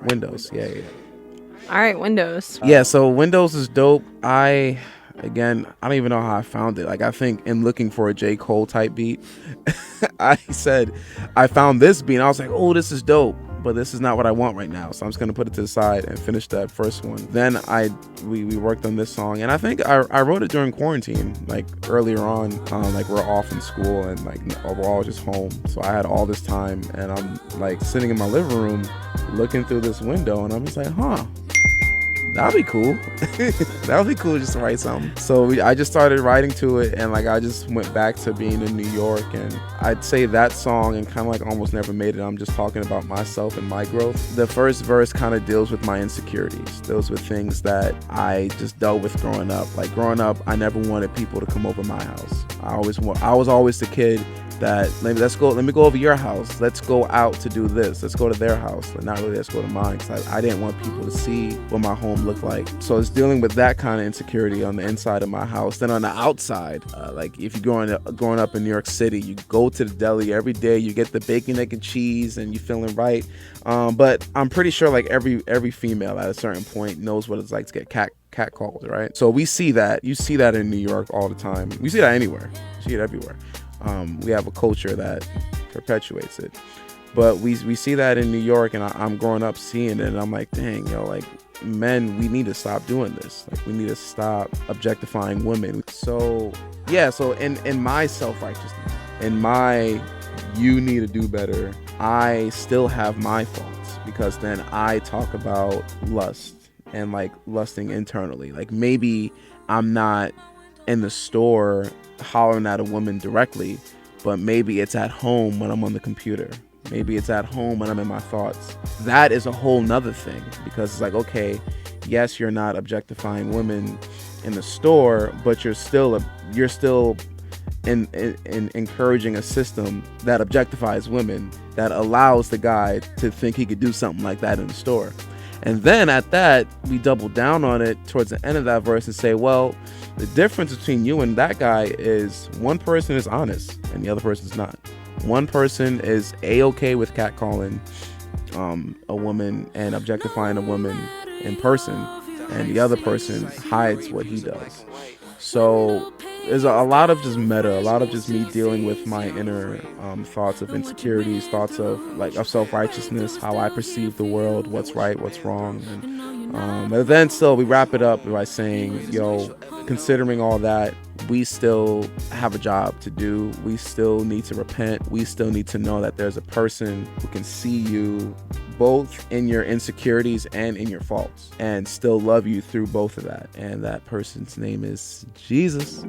Windows. Yeah. All right, Windows. Yeah, so Windows is dope. I don't even know how I found it. Like, I think in looking for a J. Cole type beat, I found this beat and I was like, oh, this is dope, but this is not what I want right now. So I'm just gonna put it to the side and finish that first one. Then we worked on this song, and I think I wrote it during quarantine, like earlier on, like we're off in school and like we're all just home. So I had all this time, and I'm like sitting in my living room looking through this window, and I'm just like, that'd be cool. That would be cool just to write something. So I just started writing to it, and like I just went back to being in New York, and I'd say that song and kind of like almost never made it. I'm just talking about myself and my growth. The first verse kind of deals with my insecurities, deals with things that I just dealt with growing up. Like growing up, I never wanted people to come over my house. I was always the kid that let me go over your house. Let's go out to do this. Let's go to their house. But not really let's go to mine, because I didn't want people to see what my home looked like. So it's dealing with that kind of insecurity on the inside of my house. Then on the outside, like if you're growing up in New York City, you go to the deli every day, you get the bacon, egg, and cheese, and you're feeling right. But I'm pretty sure like every female at a certain point knows what it's like to get catcalled, right? So we see that. You see that in New York all the time. We see that anywhere. You see it everywhere. We have a culture that perpetuates it, but we see that in New York, and I'm growing up seeing it, and I'm like, dang, like men, we need to stop doing this. Like we need to stop objectifying women. So yeah, so in my self-righteousness, in my you need to do better, I still have my faults, because then I talk about lust and like lusting internally. Like maybe I'm not in the store hollering at a woman directly, but maybe it's at home when I'm on the computer. Maybe it's at home when I'm in my thoughts. That is a whole nother thing, because it's like, okay, yes, you're not objectifying women in the store, but you're still in encouraging a system that objectifies women, that allows the guy to think he could do something like that in the store. And then at that, we double down on it towards the end of that verse and say, well, the difference between you and that guy is one person is honest and the other person's not. One person is A-okay with catcalling a woman and objectifying a woman in person, and the other person hides what he does. So there's a lot of just meta, a lot of just me dealing with my inner thoughts of insecurities, thoughts of self-righteousness, how I perceive the world, what's right, what's wrong. And but then still we wrap it up by saying, considering all that, we still have a job to do. We still need to repent. We still need to know that there's a person who can see you both in your insecurities and in your faults, and still love you through both of that. And that person's name is Jesus.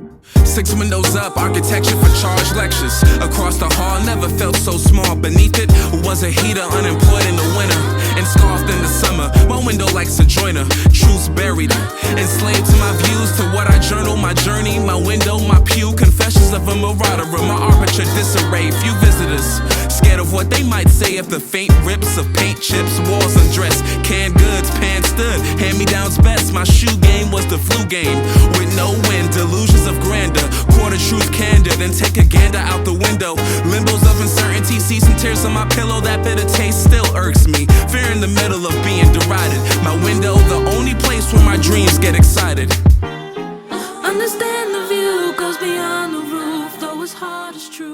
6 windows up, architecture for charged lectures. Across the hall, never felt so small. Beneath it was a heater, unemployed in the winter and scarfed in the summer. My window like Sojourner, truths buried, enslaved to my views, to what I journal, my journey, my window, my pew, confessions of a marauder, my arbitrary disarray. Few visitors, scared of what they might say if the faint rips of paint chips, walls undressed, canned goods, pants stood, hand-me-downs best. My shoe game was the flu game, with no wind, delusions of grandeur, quarter truth candor, then take a gander out the window. Limbos of uncertainty, see some tears on my pillow, that bitter taste still irks me. Fear in the middle of being derided. My window, the only place where my dreams get excited. Understand the view goes beyond the roof, though it's hard, it's true.